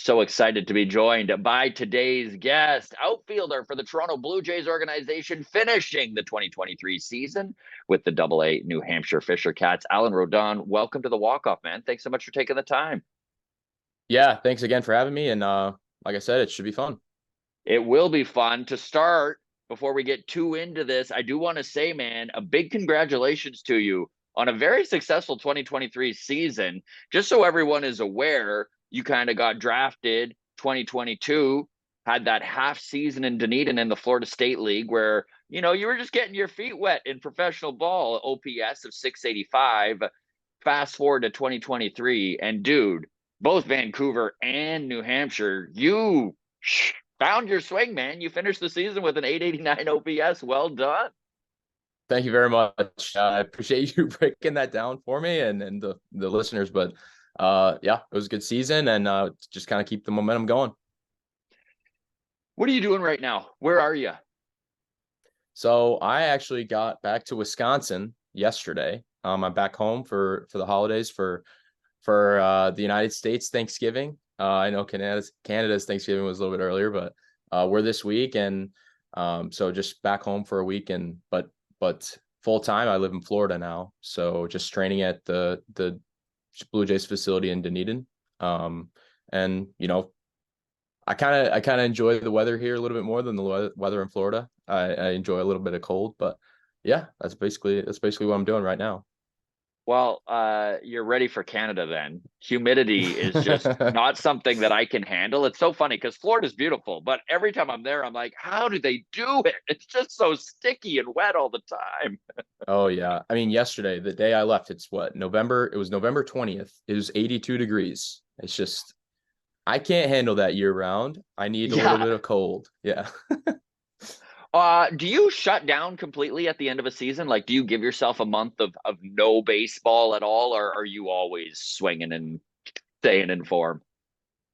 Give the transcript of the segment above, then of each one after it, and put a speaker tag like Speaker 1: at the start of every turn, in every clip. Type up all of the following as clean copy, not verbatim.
Speaker 1: So excited to be joined by today's guest, outfielder for the Toronto Blue Jays organization, finishing the 2023 season with the AA New Hampshire Fisher Cats. Alan Roden, welcome to the walk-off, man. Thanks so much for taking the time.
Speaker 2: Yeah, thanks again for having me. And like I said, it should be fun.
Speaker 1: It will be fun. To start, before we get too into this, I do want to say, man, a big congratulations to you on a very successful 2023 season. Just so everyone is aware, you kind of got drafted 2022, had that half season in Dunedin in the Florida State League where, you were just getting your feet wet in professional ball, OPS of 685. Fast forward to 2023, and dude, both Vancouver and New Hampshire, you found your swing, man. You finished the season with an 889 OPS. Well done.
Speaker 2: Thank you very much. I appreciate you breaking that down for me and the listeners. But yeah, it was a good season, and just kind of keep the momentum going.
Speaker 1: What are you doing right now? Where are you?
Speaker 2: So I actually got back to Wisconsin yesterday. I'm back home for the holidays for the United States Thanksgiving. I know Canada's Thanksgiving was a little bit earlier, but we're this week, and so just back home for a week, and but full time. I live in Florida now, so just training at the Blue Jays facility in Dunedin. And I kind of enjoy the weather here a little bit more than the weather in Florida. I enjoy a little bit of cold, but yeah, that's basically what I'm doing right now.
Speaker 1: Well, you're ready for Canada then. Humidity is just not something that I can handle. It's so funny because Florida's beautiful, but every time I'm there, I'm like, how do they do it? It's just so sticky and wet all the time.
Speaker 2: Oh yeah. I mean, yesterday, the day I left, it was November 20th. It was 82 degrees. It's just, I can't handle that year round. I need a little
Speaker 1: Yeah.
Speaker 2: bit of cold. Yeah.
Speaker 1: Do you shut down completely at the end of a season? Like, do you give yourself a month of no baseball at all, or are you always swinging and staying in form?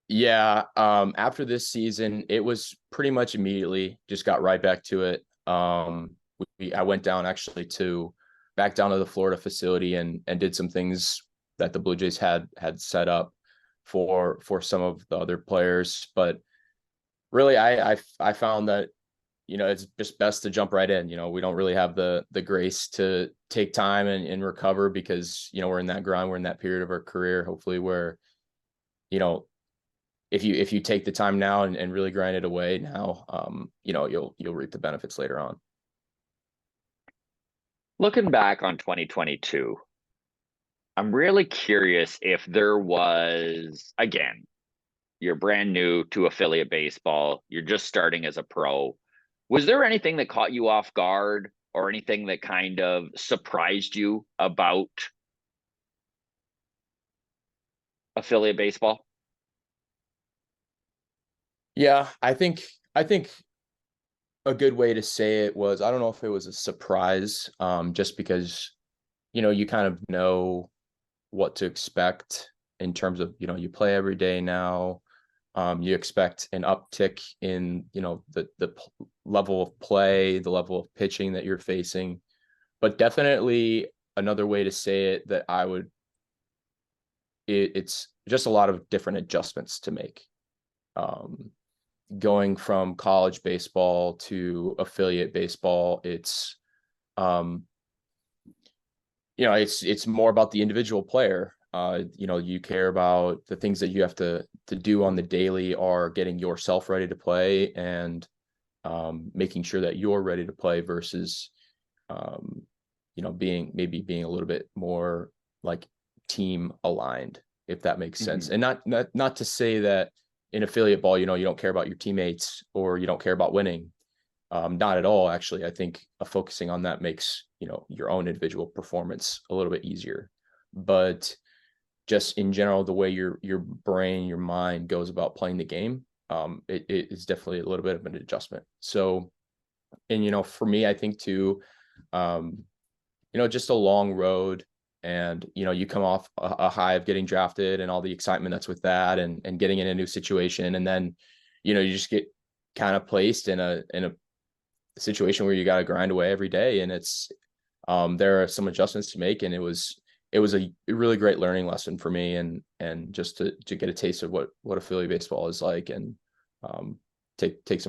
Speaker 2: Yeah. After this season, it was pretty much immediately just got right back to it. I went down actually back down to the Florida facility and did some things that the Blue Jays had set up for some of the other players. But really, I found that it's just best to jump right in. We don't really have the grace to take time and recover because we're in that grind, we're in that period of our career, hopefully, where you know if you take the time now and really grind it away now, you'll reap the benefits later on.
Speaker 1: Looking back on 2022, I'm really curious if there was, again, you're brand new to affiliate baseball, you're just starting as a pro. Was there anything that caught you off guard or anything that kind of surprised you about affiliate baseball?
Speaker 2: Yeah, I think a good way to say it was, I don't know if it was a surprise, just because you kind of know what to expect in terms of you play every day now. You expect an uptick in the level of play, the level of pitching that you're facing, but definitely another way to say it that it's just a lot of different adjustments to make. Um, Going from college baseball to affiliate baseball, um, it's more about the individual player. You care about the things that you have to do on the daily are getting yourself ready to play and making sure that you're ready to play versus being a little bit more like team aligned, if that makes sense.
Speaker 1: Mhm.
Speaker 2: And not to say that in affiliate ball, you don't care about your teammates or you don't care about winning. Not at all. Actually, I think focusing on that makes your own individual performance a little bit easier. But just in general, the way your brain, your mind goes about playing the game, it is definitely a little bit of an adjustment. So, and for me, I think too, um, just a long road, and you come off a high of getting drafted and all the excitement that's with that, and getting in a new situation, and then you just get kind of placed in a situation where you got to grind away every day, and it's there are some adjustments to make, and it was a really great learning lesson for me, and just to get a taste of what affiliate baseball is like, and take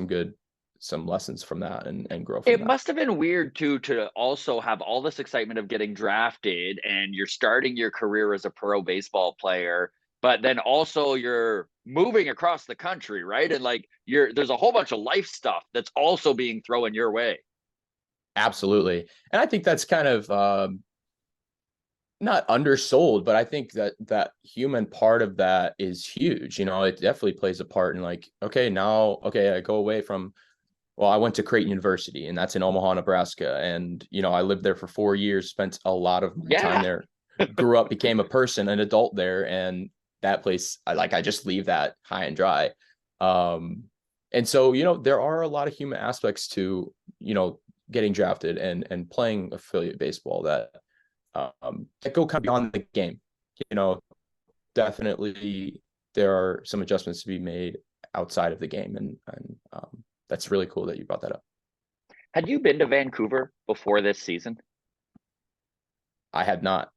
Speaker 2: some lessons from that, and grow from
Speaker 1: It
Speaker 2: that.
Speaker 1: must have been weird too to also have all this excitement of getting drafted and you're starting your career as a pro baseball player, but then also you're moving across the country, right? And like there's a whole bunch of life stuff that's also being thrown your way.
Speaker 2: Absolutely. And I think that's kind of not undersold, but I think that human part of that is huge. It definitely plays a part in, like, okay, now, okay, I go away from, well, I went to Creighton University, and that's in Omaha, Nebraska. And, I lived there for 4 years, spent a lot of my time
Speaker 1: Yeah.
Speaker 2: there, grew up, became a person, an adult there. And that place, I just leave that high and dry. And so, there are a lot of human aspects to, getting drafted and playing affiliate baseball that go kind of beyond the game. Definitely there are some adjustments to be made outside of the game, and that's really cool that you brought that up.
Speaker 1: Had you been to Vancouver before this season?
Speaker 2: I had not.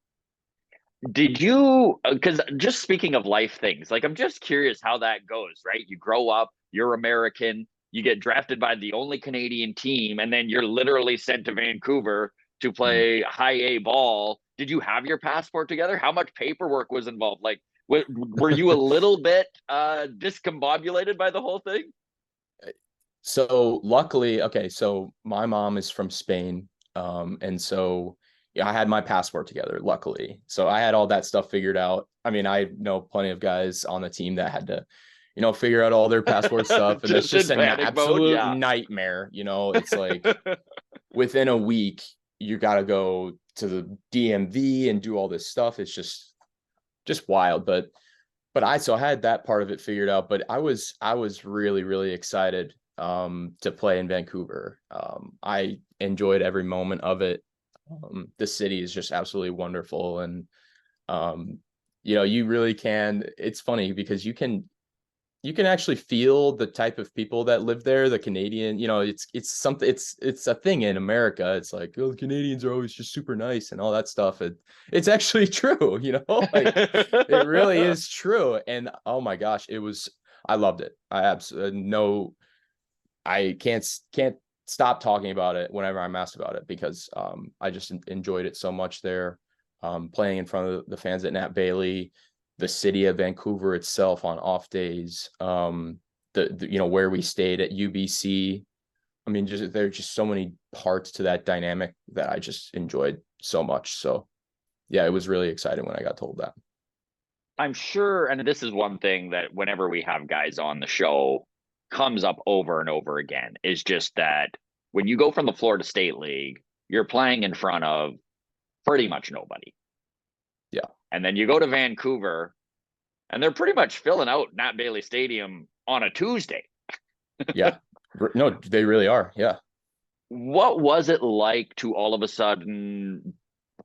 Speaker 1: Did you, because just speaking of life things, like I'm just curious how that goes, right? You grow up, you're American, you get drafted by the only Canadian team, and then you're literally sent to Vancouver to
Speaker 2: Mhm.
Speaker 1: play high A ball. Did you have your passport together? How much paperwork was involved? Like, were you a little bit discombobulated by the whole thing?
Speaker 2: So luckily, okay, so my mom is from Spain. And so yeah, I had my passport together, luckily. So I had all that stuff figured out. I mean, I know plenty of guys on the team that had to, figure out all their passport stuff. And that's
Speaker 1: Just
Speaker 2: just
Speaker 1: in
Speaker 2: an
Speaker 1: panic mode?
Speaker 2: absolute
Speaker 1: Yeah.
Speaker 2: nightmare. It's like within a week, you got to go to the DMV and do all this stuff. It's just wild. But so I had that part of it figured out, but I was really, really excited to play in Vancouver. I enjoyed every moment of it. The city is just absolutely wonderful. And you really can, it's funny because you can actually feel the type of people that live there, the Canadian, it's something, it's a thing in America. It's like, oh, the Canadians are always just super nice and all that stuff. It's actually true, like it really is true. And oh my gosh, I loved it. I absolutely no, I can't stop talking about it whenever I'm asked about it, because I just enjoyed it so much there. Playing in front of the fans at Nat Bailey, the city of Vancouver itself on off days, the where we stayed at UBC. I mean, there are just so many parts to that dynamic that I just enjoyed so much. So yeah, it was really exciting when I got told that.
Speaker 1: I'm sure, and this is one thing that whenever we have guys on the show comes up over and over again, is just that when you go from the Florida State League, you're playing in front of pretty much nobody.
Speaker 2: Yeah.
Speaker 1: And then you go to Vancouver and they're pretty much filling out Nat Bailey Stadium on a Tuesday.
Speaker 2: Yeah. No, they really are. Yeah.
Speaker 1: What was it like to all of a sudden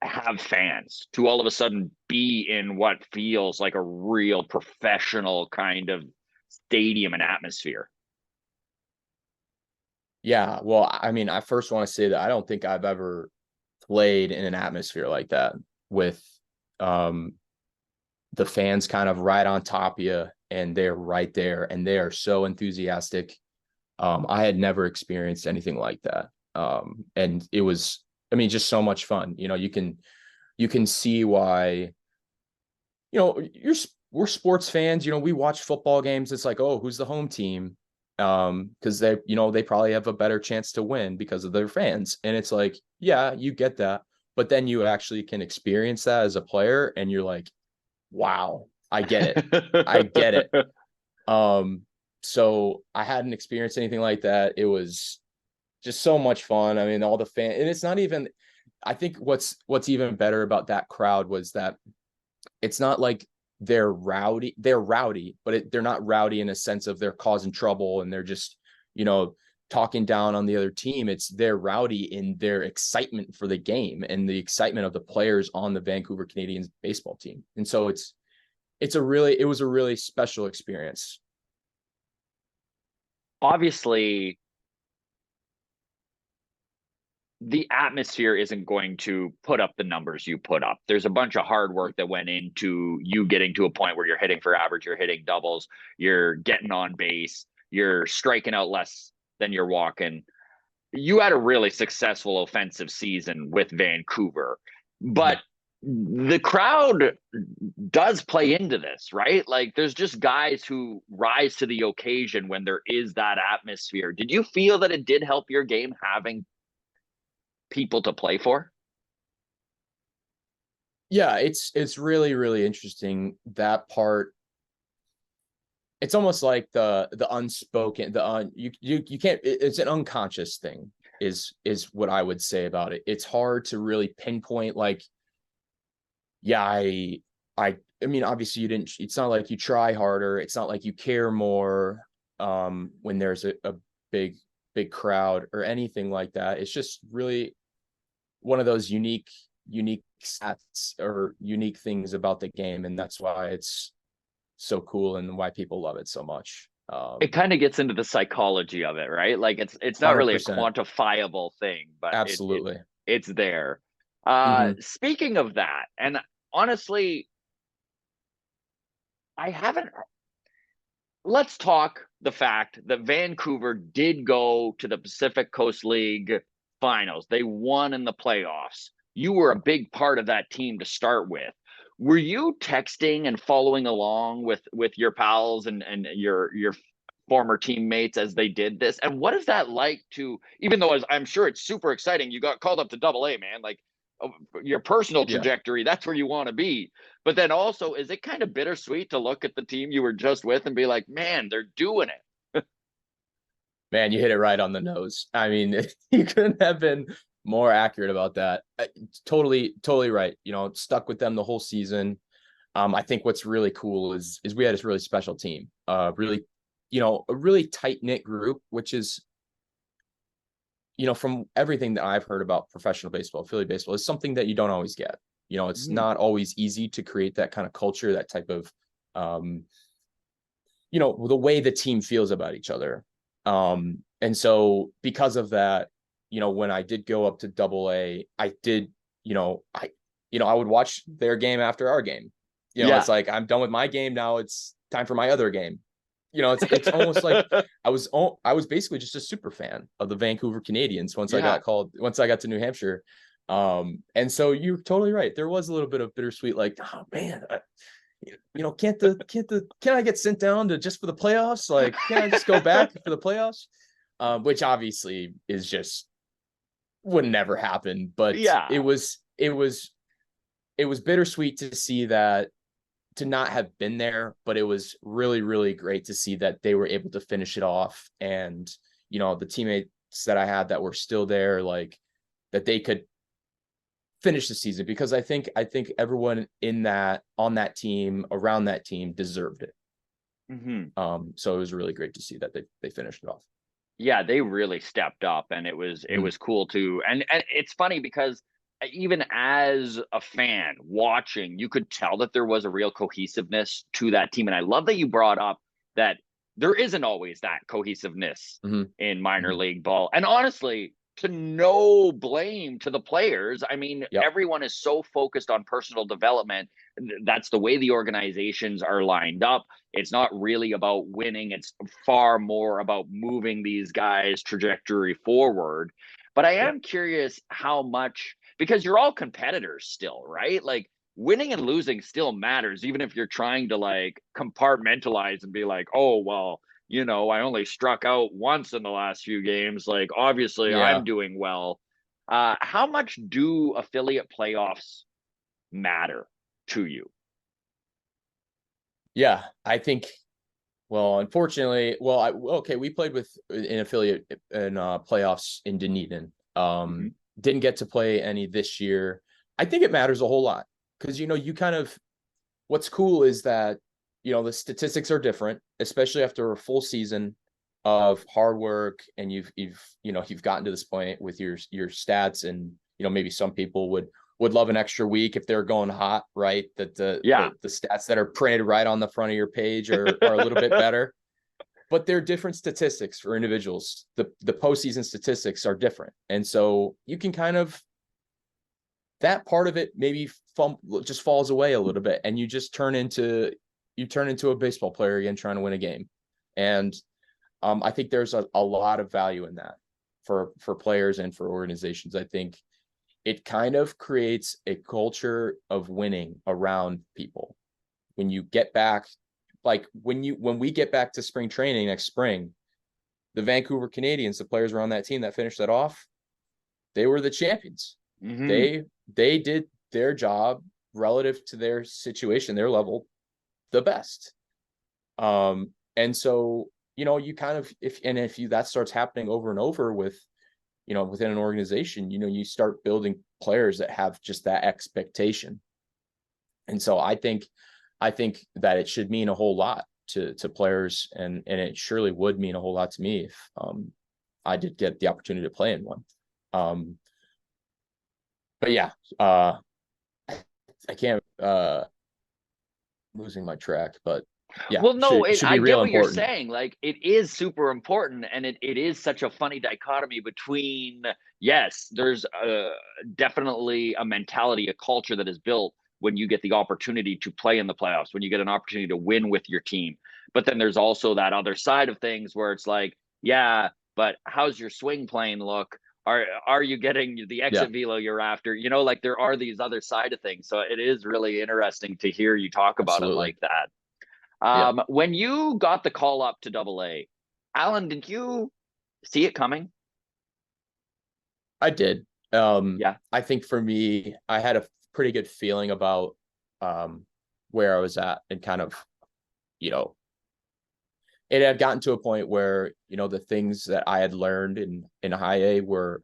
Speaker 1: have fans, to all of a sudden be in what feels like a real professional kind of stadium and atmosphere?
Speaker 2: Yeah. Well, I mean, I first want to say that I don't think I've ever played in an atmosphere like that, with um the fans kind of right on top of you, and they're right there and they are so enthusiastic. I had never experienced anything like that. And it was, I mean, just so much fun. You can see why, we're sports fans. We watch football games. It's like, oh, who's the home team? Because they probably have a better chance to win because of their fans. And it's like, yeah, you get that. But then you actually can experience that as a player, and you're like, wow, I get it. I get it. So I hadn't experienced anything like that. It was just so much fun. I mean, all the and it's not even, I think what's even better about that crowd was that it's not like they're rowdy. They're rowdy, but they're not rowdy in a sense of they're causing trouble and they're just, talking down on the other team. It's they're rowdy in their excitement for the game and the excitement of the players on the Vancouver Canadians baseball team. And so it was a really special experience.
Speaker 1: Obviously, the atmosphere isn't going to put up the numbers you put up. There's a bunch of hard work that went into you getting to a point where you're hitting for average, you're hitting doubles, you're getting on base, you're striking out less than you're walking. You had a really successful offensive season with Vancouver, but the crowd does play into this, right? Like there's just guys who rise to the occasion when there is that atmosphere. Did you feel that it did help your game having people to play for?
Speaker 2: Yeah, it's really, really interesting, that part. It's almost like the unspoken, you can't, it's an unconscious thing is what I would say about it. It's hard to really pinpoint, like, yeah, I mean, obviously you didn't, it's not like you try harder, it's not like you care more when there's a big crowd or anything like that. It's just really one of those unique stats or unique things about the game, and that's why it's so cool and why people love it so much.
Speaker 1: It kind of gets into the psychology of it, right? Like it's not really a
Speaker 2: 100%.
Speaker 1: quantifiable thing, but
Speaker 2: Absolutely.
Speaker 1: it's there.
Speaker 2: Mhm.
Speaker 1: Speaking of that, and honestly, I haven't. Let's talk the fact that Vancouver did go to the Pacific Coast League finals. They won in the playoffs. You were a big part of that team to start with. Were you texting and following along with your pals and your former teammates as they did this? And what is that like to, even though I'm sure it's super exciting, you got called up to double A, man, like your personal
Speaker 2: Yeah.
Speaker 1: trajectory, that's where you want to be. But then also, is it kind of bittersweet to look at the team you were just with and be like, man, they're doing it?
Speaker 2: Man, you hit it right on the nose. I mean, you couldn't have been more accurate about that. Totally, totally right. You know, stuck with them the whole season. I think what's really cool is we had this really special team. Really, you know, a really tight knit group, which is, you know, from everything that I've heard about professional baseball, Philly baseball, is something that you don't always get. You know, it's
Speaker 1: Mhm.
Speaker 2: not always easy to create that kind of culture, that type of, you know, the way the team feels about each other. And so because of that, you know, when I did go up to double A, I did, you know, I would watch their game after our game. You know,
Speaker 1: Yeah.
Speaker 2: it's like, I'm done with my game now. It's time for my other game. You know, it's almost like I was basically just a super fan of the Vancouver Canadians once
Speaker 1: Yeah.
Speaker 2: I got to New Hampshire. And so you're totally right. There was a little bit of bittersweet, like, oh man, you know, can I get sent down to just for the playoffs? Like, can I just go back for the playoffs? Which obviously is just would never happen. But
Speaker 1: Yeah.
Speaker 2: it was bittersweet to see that, to not have been there, but it was really, really great to see that they were able to finish it off. And, you know, the teammates that I had that were still there, like, that they could finish the season, because I think everyone on that team, around that team, deserved it.
Speaker 1: Hmm.
Speaker 2: So it was really great to see that they finished it off.
Speaker 1: Yeah, they really stepped up, and it
Speaker 2: Mhm.
Speaker 1: was cool too. And it's funny because even as a fan watching, you could tell that there was a real cohesiveness to that team. And I love that you brought up that there isn't always that cohesiveness
Speaker 2: Mhm.
Speaker 1: in minor
Speaker 2: Mhm.
Speaker 1: league ball. And honestly, to no blame to the players. I mean,
Speaker 2: Yep.
Speaker 1: everyone is so focused on personal development. That's the way the organizations are lined up. It's not really about winning. It's far more about moving these guys' trajectory forward. But I
Speaker 2: Yeah.
Speaker 1: am curious how much, because you're all competitors still, right? Like winning and losing still matters, even if you're trying to like compartmentalize and be like, oh, well, I only struck out once in the last few games. Like, obviously, I'm
Speaker 2: Yeah.
Speaker 1: doing well. How much do affiliate playoffs matter to you?
Speaker 2: Yeah. I think, well, unfortunately, okay, we played with an affiliate in playoffs in Dunedin.
Speaker 1: Hmm.
Speaker 2: Didn't get to play any this year. I think it matters a whole lot because, you know, you kind of, what's cool is that, you know, the statistics are different, especially after a full season of hard work, and you've gotten to this point with your stats. And, you know, maybe some people would love an extra week if they're going hot, right? That the
Speaker 1: Yeah.
Speaker 2: the, the stats that are printed right on the front of your page are a little bit better. but they're different statistics for individuals. The postseason statistics are different. And so you can kind of, that part of it maybe just falls away a little bit, and you just turn into a baseball player again, trying to win a game. And I think there's a lot of value in that for players and for organizations. I think it kind of creates a culture of winning around people. When you get back, like when we get back to spring training next spring, the Vancouver Canadians, the players were on that team that finished that off, they were the champions.
Speaker 1: Mm-hmm.
Speaker 2: They did their job relative to their situation, their level, the best. And so, you kind of, if that starts happening over and over with, within an organization, you start building players that have just that expectation. And so I think that it should mean a whole lot to players, and it surely would mean a whole lot to me if I did get the opportunity to play in one. But yeah, I can't losing my track, but yeah,
Speaker 1: Well, no,
Speaker 2: should
Speaker 1: I
Speaker 2: be
Speaker 1: get
Speaker 2: real
Speaker 1: what you're
Speaker 2: important.
Speaker 1: saying. Like, it is super important, and it is such a funny dichotomy between, yes, there's definitely a mentality, a culture that is built when you get the opportunity to play in the playoffs, when you get an opportunity to win with your team. But then there's also that other side of things where it's like, yeah, but how's your swing plane look? Are you getting the
Speaker 2: Yeah,
Speaker 1: exit velo you're after? Like, there are these other side of things. So it is really interesting to hear you talk about it
Speaker 2: absolutely.
Speaker 1: like that.
Speaker 2: Yeah,
Speaker 1: When you got the call up to AA, Alan, did you see it coming?
Speaker 2: I did.
Speaker 1: Yeah.
Speaker 2: I think for me, I had a pretty good feeling about where I was at, and kind of, you know, it had gotten to a point where, the things that I had learned in high A were,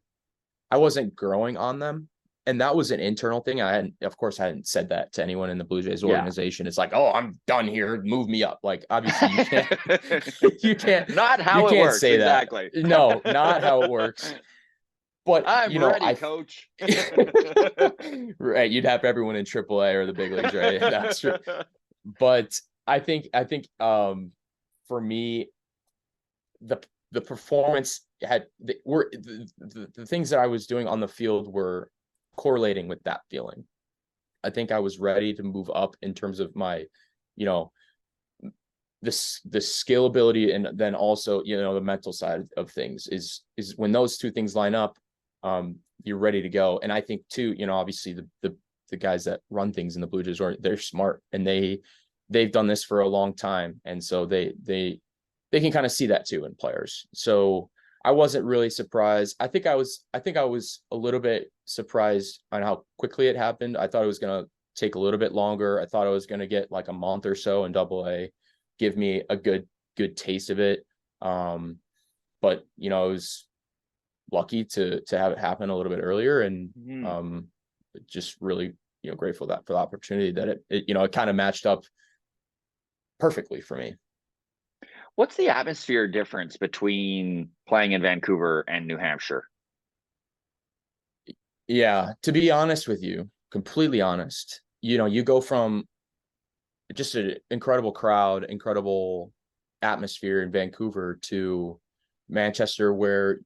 Speaker 2: I wasn't growing on them. And that was an internal thing. Of course, I hadn't said that to anyone in the Blue Jays
Speaker 1: Yeah.
Speaker 2: organization. It's like, oh, I'm done here. Move me up. Like, obviously you can't, you can't,
Speaker 1: Not
Speaker 2: you
Speaker 1: how it
Speaker 2: can't
Speaker 1: works,
Speaker 2: say that.
Speaker 1: exactly.
Speaker 2: No, not how it works. But,
Speaker 1: I'm ready, coach.
Speaker 2: right. You'd have everyone in AAA or the big leagues, right? That's true. But for me, the performance the things that I was doing on the field were correlating with that feeling. I think I was ready to move up in terms of my, you know, the skill ability, and then also, the mental side of things is when those two things line up, you're ready to go. And I think too, obviously the guys that run things in the Blue Jays, they're smart, and they've done this for a long time, and so they can kind of see that too in players. So I wasn't really surprised. I think I was a little bit surprised on how quickly it happened. I thought it was going to take a little bit longer. I thought I was going to get like a month or so in AA, give me a good taste of it. But I was lucky to have it happen a little bit earlier, and just really grateful for the opportunity that it kind of matched up perfectly for me.
Speaker 1: What's the atmosphere difference between playing in Vancouver and New Hampshire?
Speaker 2: Yeah, to be honest with you, completely honest, you go from just an incredible crowd, incredible atmosphere in Vancouver, to Manchester, where,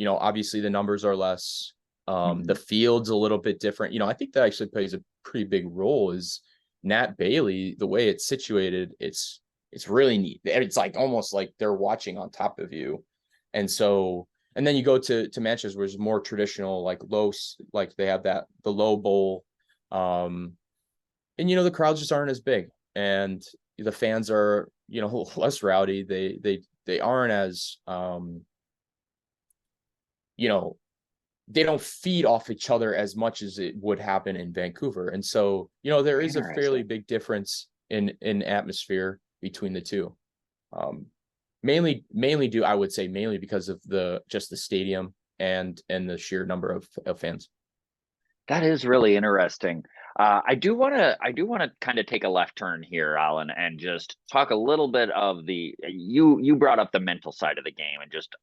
Speaker 2: obviously the numbers are less. The field's a little bit different. I think that actually plays a pretty big role. Is Nat Bailey, the way it's situated, it's really neat. It's like almost like they're watching on top of you. And so, and then you go to Manchester, where it's more traditional, like like they have the low bowl. And the crowds just aren't as big, and the fans are, less rowdy. They aren't as they don't feed off each other as much as it would happen in Vancouver. And so, there is a fairly
Speaker 1: Interesting.
Speaker 2: big difference in atmosphere between the two. Mainly I would say mainly because of just the stadium and the sheer number of fans.
Speaker 1: That is really interesting. I do want to kind of take a left turn here, Alan, and just talk a little bit of you brought up the mental side of the game, and just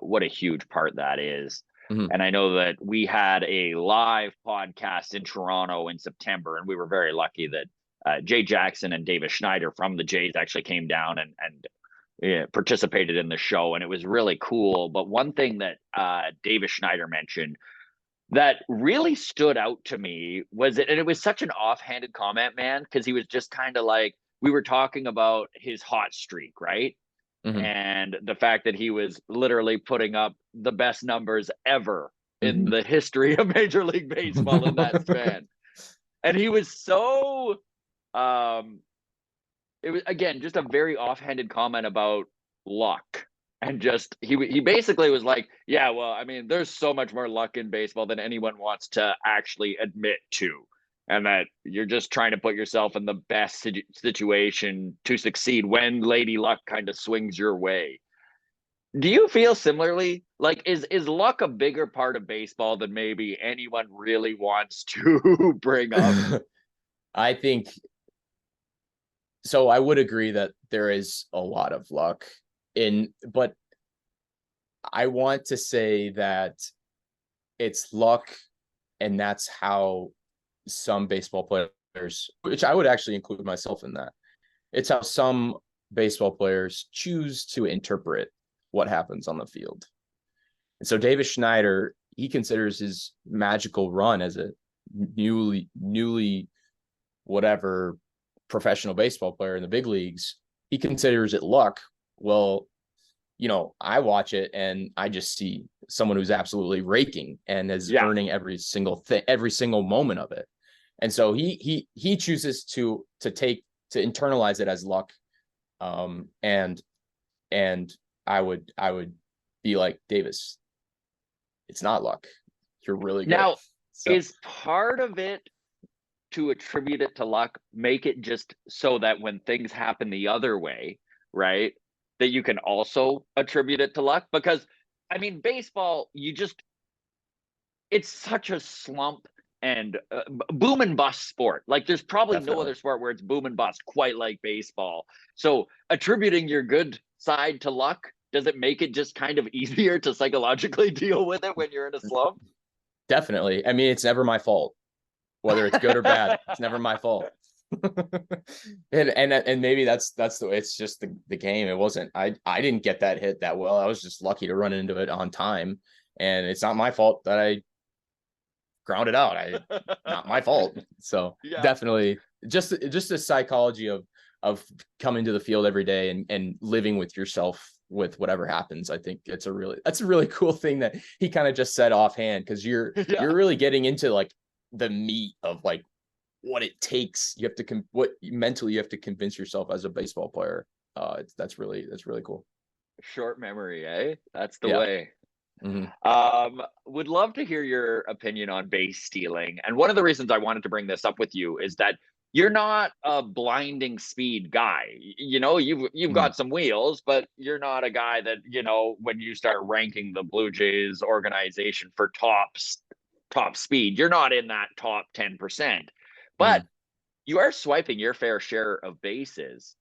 Speaker 1: what a huge part that is.
Speaker 2: Mm-hmm.
Speaker 1: And I know that we had a live podcast in Toronto in September, and we were very lucky that Jay Jackson and Davis Schneider from the Jays actually came down and participated in the show, and it was really cool. But one thing that Davis Schneider mentioned that really stood out to me was it, and it was such an offhanded comment, man, because he was just kind of like, we were talking about his hot streak, right?
Speaker 2: Hmm.
Speaker 1: And the fact that he was literally putting up the best numbers ever in
Speaker 2: Hmm.
Speaker 1: the history of Major League Baseball in that span. And he was so um it was, again, just a very offhanded comment about luck. And just he basically was like, yeah, well, I mean, there's so much more luck in baseball than anyone wants to actually admit to. And that you're just trying to put yourself in the best situation to succeed when Lady Luck kind of swings your way. Do you feel similarly? Like, is luck a bigger part of baseball than maybe anyone really wants to bring up?
Speaker 2: I think so. I would agree that there is a lot of luck but I want to say that it's luck, and that's how some baseball players, which I would actually include myself in that, it's how some baseball players choose to interpret what happens on the field. And so Davis Schneider, he considers his magical run as a newly whatever professional baseball player in the big leagues. He considers it luck. Well, I watch it and I just see someone who's absolutely raking and is
Speaker 1: Yeah.
Speaker 2: earning every single moment of it. And so he chooses to internalize it as luck. And I would be like, Davis, it's not luck. You're really good.
Speaker 1: Now,
Speaker 2: So
Speaker 1: is part of it to attribute it to luck, make it just so that when things happen the other way, right, that you can also attribute it to luck? Because, I mean, baseball, it's such a slump and boom and bust sport. Like, there's probably no
Speaker 2: definitely.
Speaker 1: other sport where it's boom and bust quite like baseball. So, attributing your good side to luck, does it make it just kind of easier to psychologically deal with it when you're in a slump?
Speaker 2: Definitely. I mean, it's never my fault. Whether it's good or bad, it's never my fault. and maybe that's the way. It's just the game. It wasn't, I didn't get that hit that well. I was just lucky to run into it on time, and it's not my fault that I grounded out. Not my fault. So
Speaker 1: Yeah.
Speaker 2: definitely just the psychology of coming to the field every day and living with yourself with whatever happens. I think that's a really cool thing that he kind of just said offhand, because you're
Speaker 1: Yeah.
Speaker 2: really getting into like the meat of like what it takes. You have to what mentally you have to convince yourself as a baseball player. That's really cool.
Speaker 1: Short memory, eh? That's the
Speaker 2: Yeah.
Speaker 1: way.
Speaker 2: Hmm.
Speaker 1: Would love to hear your opinion on base stealing. And one of the reasons I wanted to bring this up with you is that you're not a blinding speed guy. You've
Speaker 2: Hmm.
Speaker 1: got some wheels, but you're not a guy that, when you start ranking the Blue Jays organization for top speed, you're not in that top 10%. But
Speaker 2: Hmm.
Speaker 1: you are swiping your fair share of bases.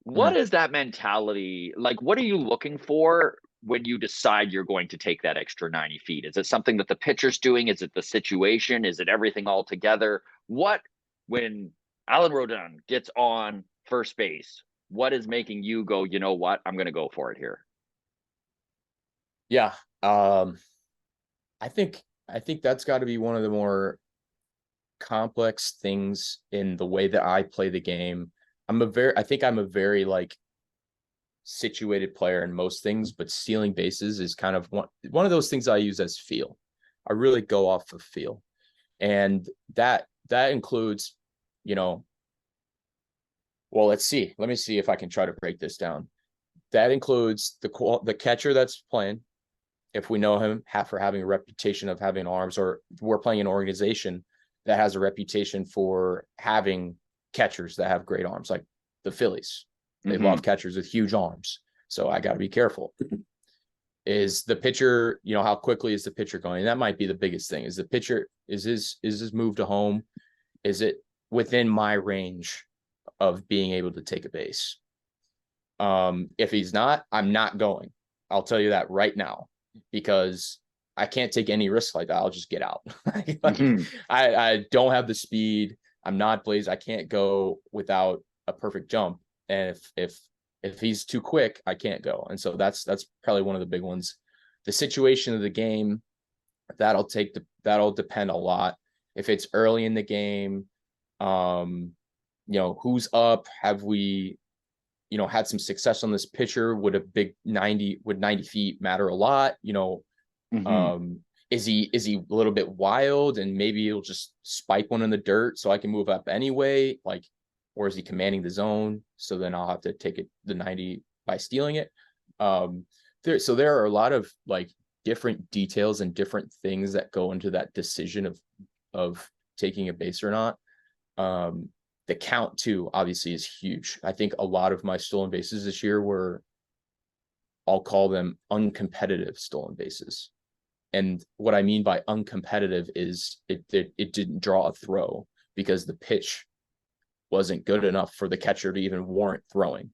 Speaker 1: What
Speaker 2: Hmm.
Speaker 1: is that mentality like? What are you looking for when you decide you're going to take that extra 90 feet? Is it something that the pitcher's doing? Is it the situation? Is it everything all together? When Alan Roden gets on first base, what is making you go, you know what, I'm going to go for it here?
Speaker 2: Yeah. I think that's got to be one of the more complex things in the way that I play the game. I think I'm a very like situated player in most things, but stealing bases is kind of one of those things I use as feel. I really go off of feel. And that includes, well, let's see. Let me see if I can try to break this down. That includes the catcher that's playing. If we know him for having a reputation of having arms, or we're playing an organization that has a reputation for having catchers that have great arms, like the Phillies. They love catchers with huge arms. So I got to be careful. Is the pitcher, how quickly is the pitcher going? That might be the biggest thing. Is the pitcher, is his move to home? Is it within my range of being able to take a base? If he's not, I'm not going. I'll tell you that right now, because I can't take any risk like that. I'll just get out. I don't have the speed. I'm not Blaze. I can't go without a perfect jump. And If he's too quick, I can't go. And so that's probably one of the big ones. The situation of the game, that'll depend a lot. If it's early in the game, who's up? Have we, had some success on this pitcher? Would 90 feet matter a lot?
Speaker 1: Mm-hmm.
Speaker 2: Is he a little bit wild and maybe he'll just spike one in the dirt so I can move up anyway? Like, or is he commanding the zone? So then I'll have to take the 90 by stealing it. There are a lot of like different details and different things that go into that decision of taking a base or not. The count too, obviously, is huge. I think a lot of my stolen bases this year were, I'll call them uncompetitive stolen bases. And what I mean by uncompetitive is it didn't draw a throw because the pitch wasn't good enough for the catcher to even warrant throwing.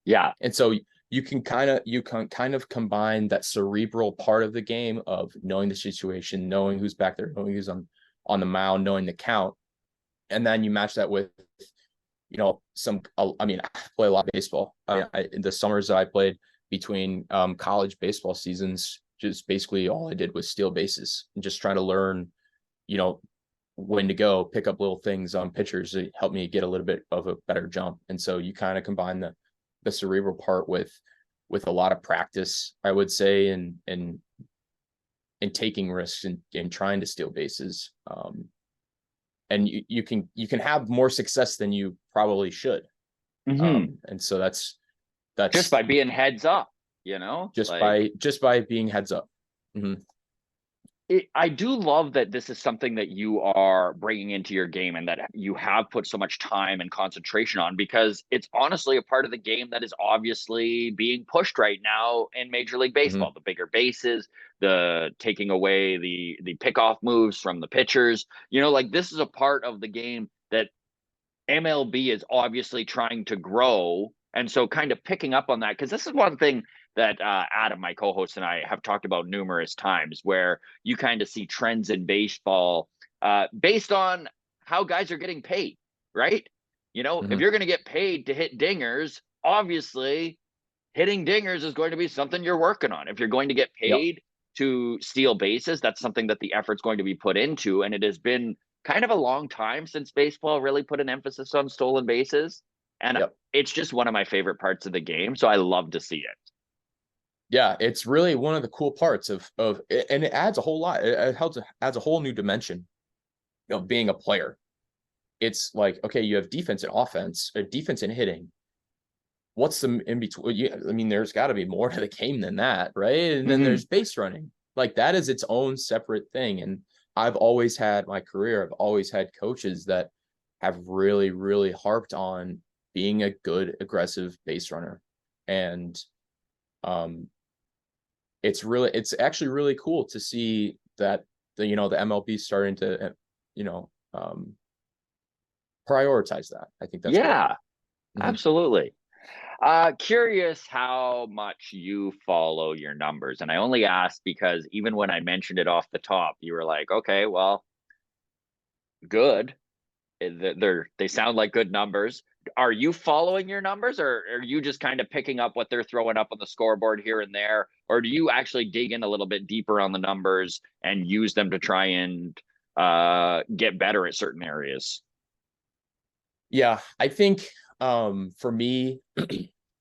Speaker 1: Yeah.
Speaker 2: And so you can kind of combine that cerebral part of the game of knowing the situation, knowing who's back there, knowing who's on the mound, knowing the count. And then you match that with, I play a lot of baseball. In the summers that I played between college baseball seasons, just basically all I did was steal bases and just try to learn, when to go, pick up little things on pitchers to help me get a little bit of a better jump. And so you kind of combine the cerebral part with a lot of practice, I would say, and taking risks and trying to steal bases. And you can have more success than you probably should.
Speaker 1: Mm-hmm.
Speaker 2: And so that's
Speaker 1: just by being heads up,
Speaker 2: just by being heads up. Mm-hmm.
Speaker 1: I do love that this is something that you are bringing into your game and that you have put so much time and concentration on, because it's honestly a part of the game that is obviously being pushed right now in Major League Baseball.
Speaker 2: Mm-hmm.
Speaker 1: The bigger bases, the taking away the pickoff moves from the pitchers. This is a part of the game that MLB is obviously trying to grow. And so kind of picking up on that, because this is one thing that Adam, my co-host, and I have talked about numerous times, where you kind of see trends in baseball based on how guys are getting paid, right?
Speaker 2: Mm-hmm.
Speaker 1: If you're going to get paid to hit dingers, obviously hitting dingers is going to be something you're working on. If you're going to get
Speaker 2: Yep.
Speaker 1: paid to steal bases, that's something that the effort's going to be put into. And it has been kind of a long time since baseball really put an emphasis on stolen bases. And
Speaker 2: Yep.
Speaker 1: it's just one of my favorite parts of the game. So I love to see it.
Speaker 2: Yeah, it's really one of the cool parts of and it adds a whole lot. It adds a whole new dimension of being a player. It's like, okay, you have defense and offense, defense and hitting. What's the in between? There's got to be more to the game than that, right? And then there's base running. Like, that is its own separate thing. And I've always had coaches that have really, really harped on being a good aggressive base runner. And it's actually really cool to see that the MLB starting to prioritize that. I think that's
Speaker 1: Yeah,
Speaker 2: cool.
Speaker 1: absolutely. Curious how much you follow your numbers. And I only asked because even when I mentioned it off the top, you were like, okay, well, good. They sound like good numbers. Are you following your numbers, or are you just kind of picking up what they're throwing up on the scoreboard here and there? Or do you actually dig in a little bit deeper on the numbers and use them to try and get better at certain areas?
Speaker 2: Yeah, I think for me,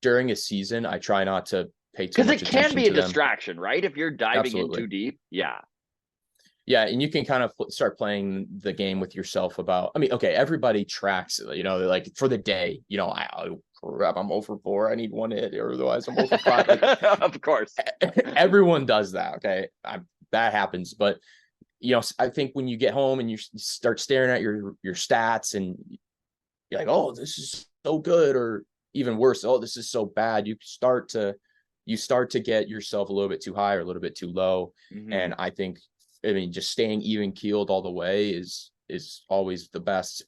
Speaker 2: during a season, I try not to pay too
Speaker 1: Because
Speaker 2: much
Speaker 1: it can
Speaker 2: attention
Speaker 1: be a
Speaker 2: to them.
Speaker 1: distraction, right? If you're diving in
Speaker 2: Absolutely.
Speaker 1: too deep. Yeah.
Speaker 2: Yeah, and you can kind of start playing the game with yourself about, okay, everybody tracks, like for the day, crap, I'm 0-for-4, I need one hit, or otherwise I'm 0-for-5. Like,
Speaker 1: of course.
Speaker 2: Everyone does that, okay? That happens, but I think when you get home and you start staring at your stats and you're like, oh, this is so good, or even worse, oh, this is so bad, you start to get yourself a little bit too high or a little bit too low. And I think, just staying even keeled all the way is always the best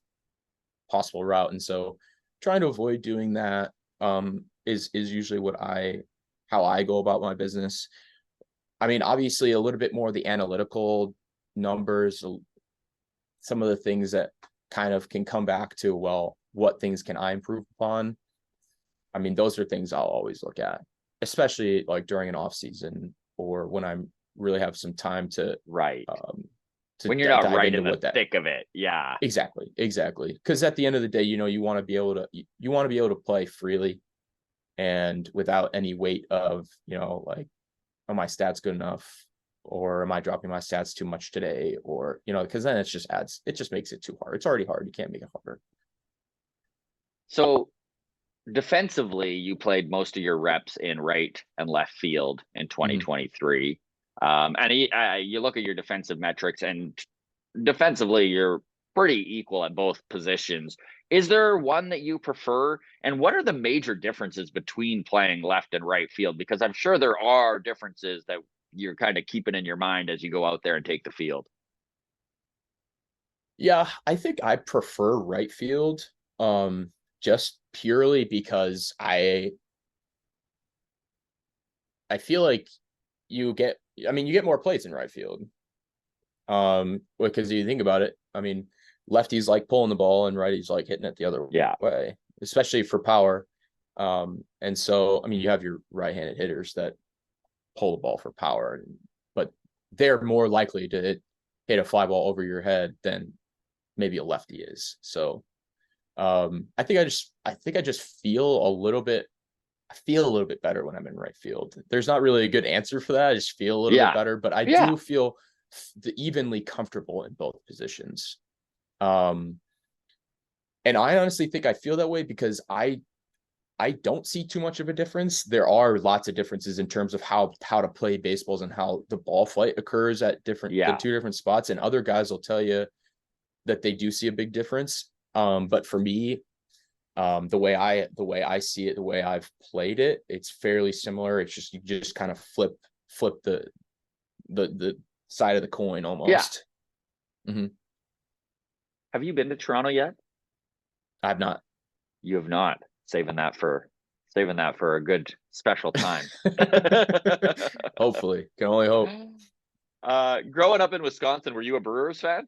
Speaker 2: possible route. And so trying to avoid doing that is usually how I go about my business. Obviously a little bit more of the analytical numbers, some of the things that kind of can come back to, well, what things can I improve upon? I mean, those are things I'll always look at, especially like during an off season or when I'm really have some time
Speaker 1: Right.
Speaker 2: to
Speaker 1: When you're not
Speaker 2: dive
Speaker 1: right
Speaker 2: into
Speaker 1: in the
Speaker 2: what that.
Speaker 1: thick of it. Yeah.
Speaker 2: Exactly. Because at the end of the day, you want to be able to play freely and without any weight of, like, are my stats good enough, or am I dropping my stats too much today, or because then it just makes it too hard. It's already hard. You can't make it harder.
Speaker 1: So defensively, you played most of your reps in right and left field in
Speaker 2: Mm-hmm.
Speaker 1: 2023. And you look at your defensive metrics, and defensively, you're pretty equal at both positions. Is there one that you prefer? And what are the major differences between playing left and right field? Because I'm sure there are differences that you're kind of keeping in your mind as you go out there and take the field.
Speaker 2: Yeah, I think I prefer right field, just purely because I feel like you get more plays in right field. Because you think about it, I mean, lefties like pulling the ball and righties like hitting it the other
Speaker 1: Yeah.
Speaker 2: way, especially for power. And so, I mean, you have your right-handed hitters that pull the ball for power, but they're more likely to hit a fly ball over your head than maybe a lefty is. So, I think I just feel a little bit better when I'm in right field. There's not really a good answer for that. I just feel a little bit
Speaker 1: Yeah.
Speaker 2: better, but I
Speaker 1: Yeah.
Speaker 2: do feel evenly comfortable in both positions. And I honestly think I feel that way because I don't see too much of a difference. There are lots of differences in terms of how to play baseballs and how the ball flight occurs at the
Speaker 1: Yeah.
Speaker 2: two different spots. And other guys will tell you that they do see a big difference. But for me, the way I see it, the way I've played it, it's fairly similar. It's just you just kind of flip the side of the coin almost.
Speaker 1: Yeah.
Speaker 2: Mm-hmm.
Speaker 1: Have you been to Toronto yet?
Speaker 2: I've not.
Speaker 1: You have not. Saving that for a good special time.
Speaker 2: Hopefully, can only hope.
Speaker 1: Growing up in Wisconsin, were you a Brewers fan?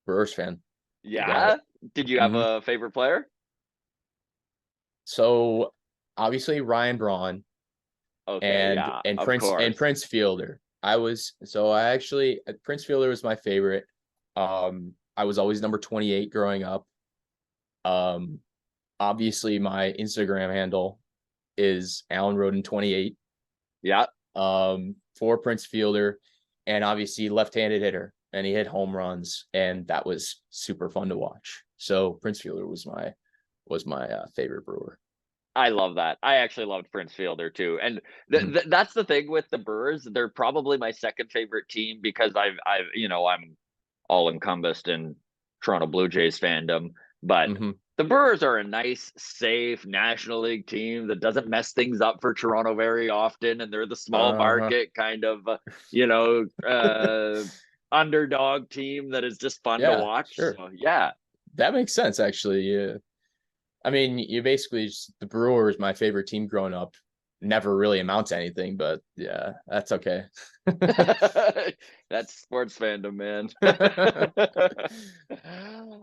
Speaker 2: Brewers fan. You got
Speaker 1: Yeah.
Speaker 2: it.
Speaker 1: Did you have a favorite player?
Speaker 2: So obviously Ryan Braun
Speaker 1: Okay, yeah,
Speaker 2: and
Speaker 1: of course.
Speaker 2: Prince Fielder. Prince Fielder was my favorite. I was always number 28 growing up. Obviously my Instagram handle is Alan Roden 28.
Speaker 1: Yeah.
Speaker 2: For Prince Fielder, and obviously left-handed hitter, and he hit home runs, and that was super fun to watch. So Prince Fielder was my favorite Brewer.
Speaker 1: I love that. I actually loved Prince Fielder too. And
Speaker 2: Mhm.
Speaker 1: that's the thing with the Brewers. They're probably my second favorite team because I'm all encompassed in Toronto Blue Jays fandom. But
Speaker 2: Mhm.
Speaker 1: the Brewers are a nice, safe National League team that doesn't mess things up for Toronto very often. And they're the small
Speaker 2: Uh-huh.
Speaker 1: market kind of, underdog team that is just fun to
Speaker 2: Yeah,
Speaker 1: watch.
Speaker 2: sure.
Speaker 1: So, yeah.
Speaker 2: That makes sense, actually. Yeah. I mean, you basically the Brewers, my favorite team growing up, never really amount to anything, but yeah, that's okay.
Speaker 1: That's sports fandom, man.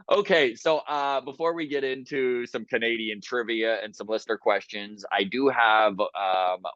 Speaker 1: Okay, so before we get into some Canadian trivia and some listener questions, I do have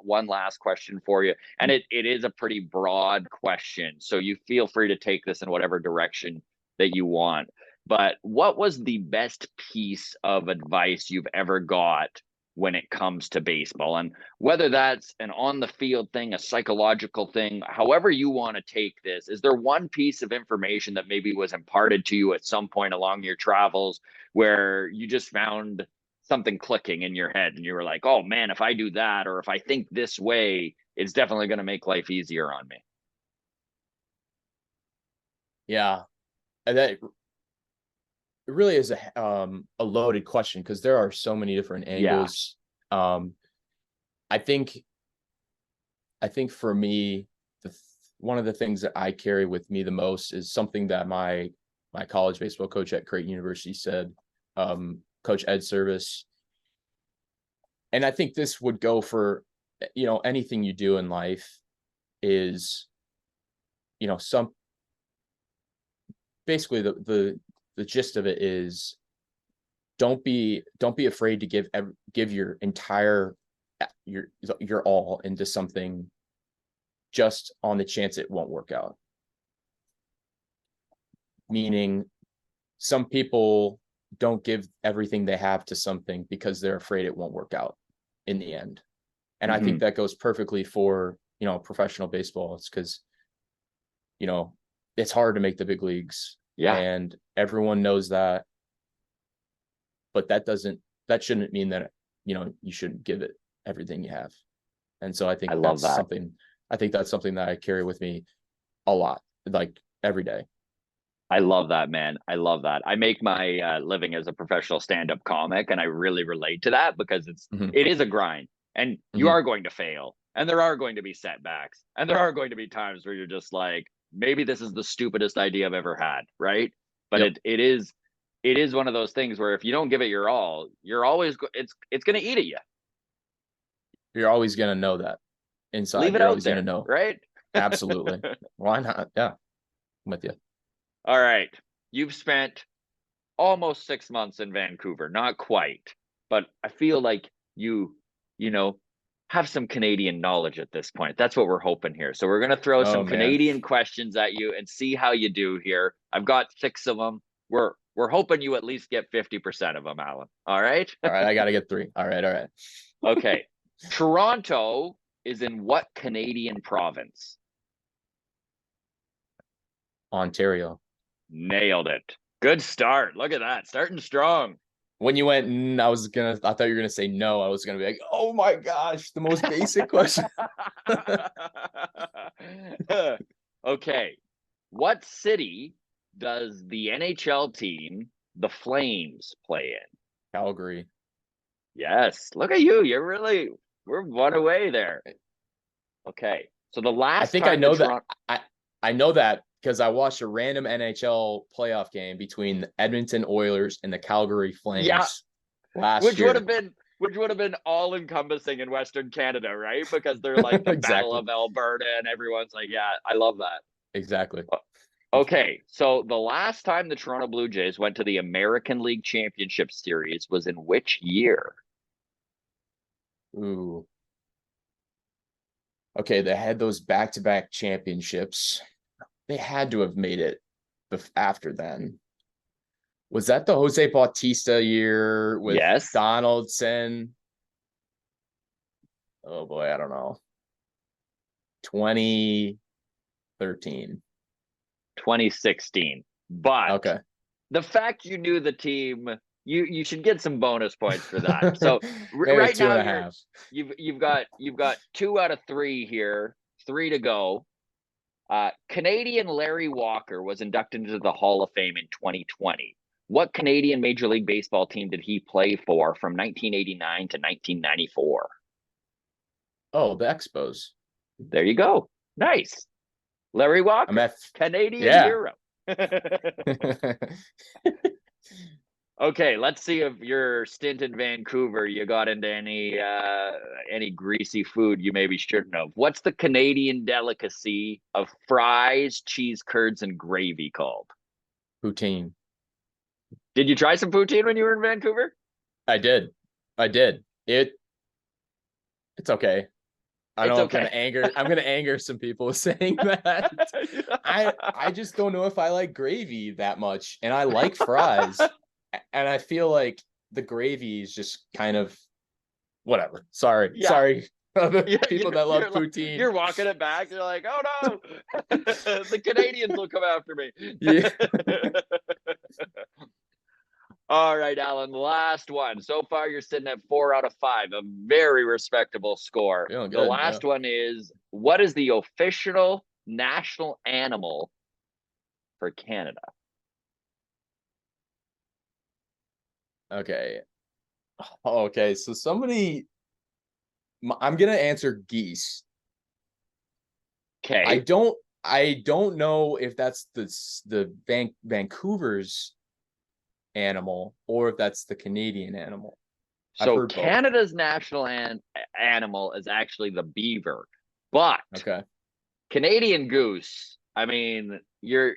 Speaker 1: one last question for you, and it is a pretty broad question, so you feel free to take this in whatever direction that you want. But what was the best piece of advice you've ever got when it comes to baseball? And whether that's an on the field thing, a psychological thing, however you want to take this, is there one piece of information that maybe was imparted to you at some point along your travels where you just found something clicking in your head and you were like, oh man, if I do that, or if I think this way, it's definitely going to make life easier on me?
Speaker 2: Yeah, and that it really is a loaded question because there are so many different
Speaker 1: Yeah.
Speaker 2: angles. Um, I think for me, one of the things that I carry with me the most is something that my college baseball coach at Creighton University said, Coach Ed Service. And I think this would go for anything you do in life is some basically the gist of it is don't be afraid to give your entire your all into something just on the chance it won't work out. Meaning some people don't give everything they have to something because they're afraid it won't work out in the end. And I think that goes perfectly for, professional baseball. It's because, it's hard to make the big leagues.
Speaker 1: Yeah.
Speaker 2: And everyone knows that. But that shouldn't mean that, you shouldn't give it everything you have. And so I think that's something that I carry with me a lot, like every day.
Speaker 1: I love that, man. I love that. I make my living as a professional stand-up comic, and I really relate to that because it is a grind, and you are going to fail, and there are going to be setbacks, and there are going to be times where you're just like, maybe this is the stupidest idea I've ever had, right? But it is one of those things where if you don't give it your all, you're always it's going to eat at you.
Speaker 2: You're always going to know that inside.
Speaker 1: Leave it
Speaker 2: you're
Speaker 1: out
Speaker 2: always
Speaker 1: there,
Speaker 2: going to know.
Speaker 1: right?
Speaker 2: Absolutely. Why not? Yeah, I'm with you.
Speaker 1: All right. You've spent almost 6 months in Vancouver. Not quite, but I feel like you have some Canadian knowledge at this point. That's what we're hoping here. So we're going to throw some Canadian questions at you and see how you do here. I've got 6 of them. We're hoping you at least get 50% of them, Alan. All right?
Speaker 2: All right, I got to get 3. All right.
Speaker 1: Okay. Toronto is in what Canadian province?
Speaker 2: Ontario.
Speaker 1: Nailed it. Good start. Look at that. Starting strong.
Speaker 2: When you went, I thought you were going to say no. I was going to be like, oh my gosh, the most basic question.
Speaker 1: Okay. What city does the NHL team, the Flames, play in?
Speaker 2: Calgary.
Speaker 1: Yes. Look at you. We're one away there. Okay. So the last
Speaker 2: I think I know that. I know that because I watched a random NHL playoff game between the Edmonton Oilers and the Calgary Flames last year.
Speaker 1: Which would have been all encompassing in Western Canada, right? Because they're like the Battle of Alberta and everyone's like, yeah, I love that.
Speaker 2: Exactly.
Speaker 1: Okay, so the last time the Toronto Blue Jays went to the American League Championship Series was in which year?
Speaker 2: Ooh. Okay, they had those back-to-back championships. They had to have made it after then. Was that the Jose Bautista year with Donaldson? Oh boy, I don't know. 2013.
Speaker 1: 2016. But
Speaker 2: okay,
Speaker 1: the fact you knew the team, you should get some bonus points for that. So right now you've got 2 out of 3 here, 3 to go. Canadian Larry Walker was inducted into the Hall of Fame in 2020. What Canadian Major League Baseball team did he play for from 1989 to 1994?
Speaker 2: Oh, the Expos.
Speaker 1: There you go. Nice. Larry Walker, Canadian hero. Okay, let's see if your stint in Vancouver, you got into any greasy food you maybe shouldn't have. What's the Canadian delicacy of fries, cheese curds, and gravy called?
Speaker 2: Poutine.
Speaker 1: Did you try some poutine when you were in Vancouver?
Speaker 2: I did. It's okay. I'm gonna anger some people saying that. I just don't know if I like gravy that much, and I like fries. And I feel like the gravy is just kind of whatever. Sorry. People that love poutine.
Speaker 1: You're walking it back. You're like, oh no, the Canadians will come after me.
Speaker 2: Yeah.
Speaker 1: All right, Alan, last one. So far, you're sitting at 4 out of 5, a very respectable score.
Speaker 2: Feeling
Speaker 1: The
Speaker 2: good,
Speaker 1: last one is, what is the official national animal for Canada?
Speaker 2: Okay. So I'm gonna answer geese.
Speaker 1: Okay.
Speaker 2: I don't know if that's the Vancouver's animal or if that's the Canadian animal.
Speaker 1: So Canada's national animal is actually the beaver, but Canadian goose. I mean, you're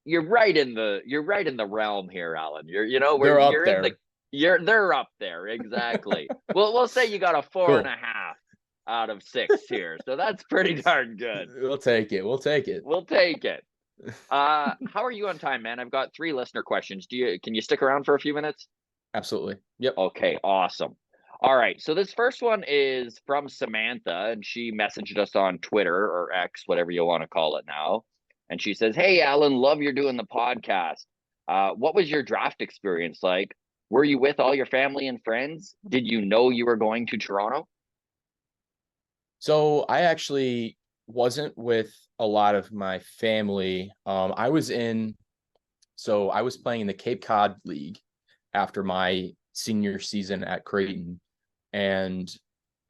Speaker 1: right in the realm here, Alan. You're up there. they're up there, exactly. We'll say you got a four and
Speaker 2: Cool.
Speaker 1: a half out of 6 here, so that's pretty darn good.
Speaker 2: We'll take it. We'll take it.
Speaker 1: We'll take it. How are you on time, man? I've got 3 listener questions. Can you stick around for a few minutes?
Speaker 2: Absolutely. Yep.
Speaker 1: Okay, awesome. All right, so this first one is from Samantha, and she messaged us on Twitter or X, whatever you want to call it now. And she says, "Hey, Alan, love you're doing the podcast. What was your draft experience like? Were you with all your family and friends? Did you know you were going to Toronto?"
Speaker 2: So I actually wasn't with a lot of my family. I was playing in the Cape Cod League after my senior season at Creighton. And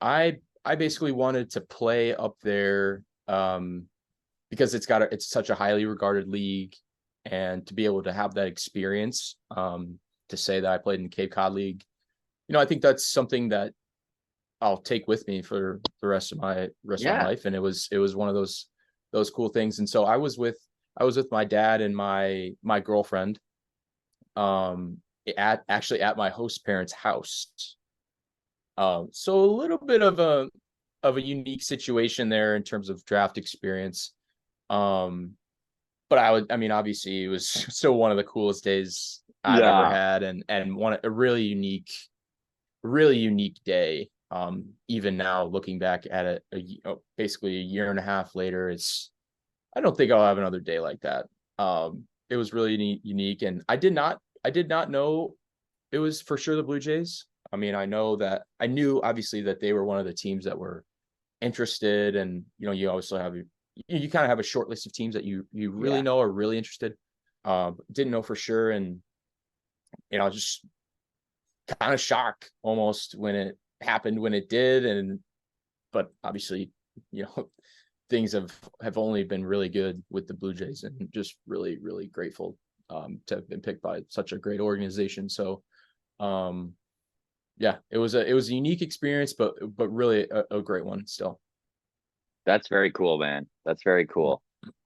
Speaker 2: I basically wanted to play up there because it's such a highly regarded league, and to be able to have that experience, to say that I played in the Cape Cod League, I think that's something that I'll take with me for the rest of my
Speaker 1: Yeah.
Speaker 2: life. And it was one of those cool things. And so I was with my dad and my girlfriend at my host parents' house. So a little bit of a unique situation there in terms of draft experience. But obviously it was still one of the coolest days I've ever had, and a really unique day. Even now, looking back at it, basically a year and a half later, I don't think I'll have another day like that. It was really unique, and I did not know it was for sure the Blue Jays. I knew obviously that they were one of the teams that were interested, and you also have you kind of have a short list of teams that you really know are really interested. Didn't know for sure, and just kind of shocked almost when it happened when it did. But obviously, things have only been really good with the Blue Jays, and just really, really grateful to have been picked by such a great organization. So it was a unique experience, but really a great one still.
Speaker 1: That's very cool, man. That's very cool.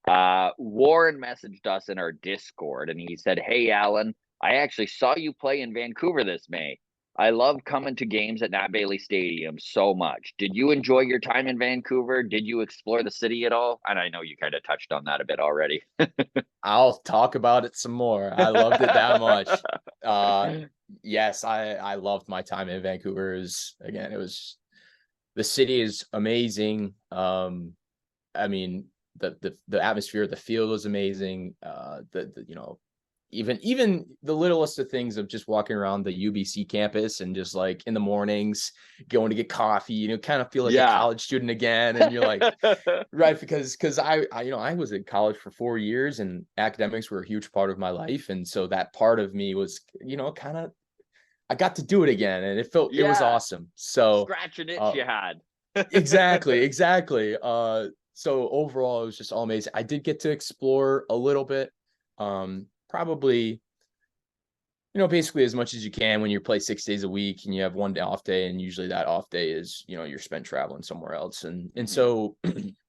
Speaker 1: Warren messaged us in our Discord, and he said, "Hey, Alan, I actually saw you play in Vancouver this May. I love coming to games at Nat Bailey Stadium so much. Did you enjoy your time in Vancouver? Did you explore the city at all?" And I know you kind of touched on that a bit already.
Speaker 2: I'll talk about it some more. I loved it that much. Yes, I loved my time in Vancouver. The city is amazing. The atmosphere of the field was amazing. Even the littlest of things of just walking around the UBC campus and just like in the mornings going to get coffee, kind of feel like a college student again. And you're like, right, because I was in college for 4 years, and academics were a huge part of my life. And so that part of me was, kind of, I got to do it again, and it was awesome. So
Speaker 1: scratch an itch you had.
Speaker 2: Exactly. So overall, it was just all amazing. I did get to explore a little bit, probably, basically as much as you can when you play 6 days a week and you have one day off day, and usually that off day is, you're spent traveling somewhere else. And so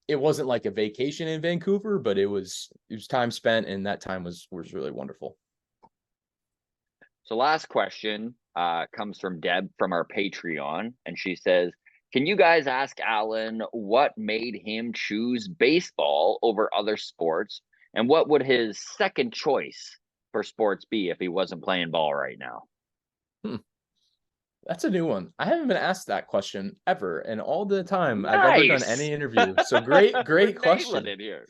Speaker 2: it wasn't like a vacation in Vancouver, but it was time spent, and that time was really wonderful.
Speaker 1: So last question comes from Deb from our Patreon, and she says, "Can you guys ask Alan what made him choose baseball over other sports, and what would his second choice for sports be if he wasn't playing ball right now?"
Speaker 2: That's a new one. I haven't been asked that question ever, and all the time
Speaker 1: Nice.
Speaker 2: I've ever done any interview. So great question.
Speaker 1: It here.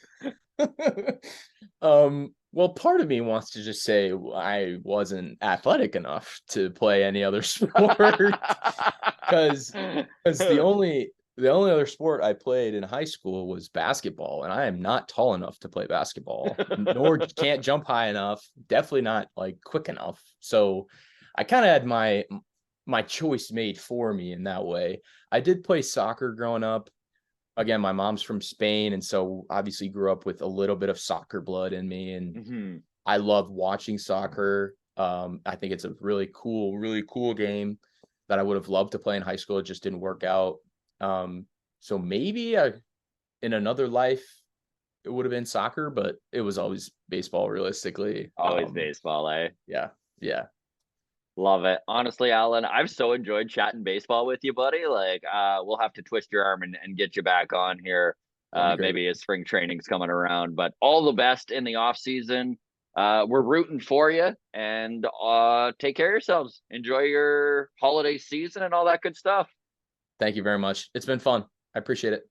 Speaker 2: Well, part of me wants to just say I wasn't athletic enough to play any other sport, because the only other sport I played in high school was basketball, and I am not tall enough to play basketball, nor can't jump high enough, definitely not like quick enough. So I kind of had my choice made for me in that way. I did play soccer growing up. Again, my mom's from Spain, and so obviously grew up with a little bit of soccer blood in me, and I love watching soccer. I think it's a really cool game that I would have loved to play in high school. It just didn't work out. So maybe in another life it would have been soccer, but it was always baseball, realistically.
Speaker 1: Always baseball, eh?
Speaker 2: Yeah.
Speaker 1: Love it. Honestly, Alan, I've so enjoyed chatting baseball with you, buddy. Like, we'll have to twist your arm and get you back on here.
Speaker 2: That'd be great.
Speaker 1: Maybe as spring training's coming around. But all the best in the off season. We're rooting for you, and take care of yourselves. Enjoy your holiday season and all that good stuff.
Speaker 2: Thank you very much. It's been fun. I appreciate it.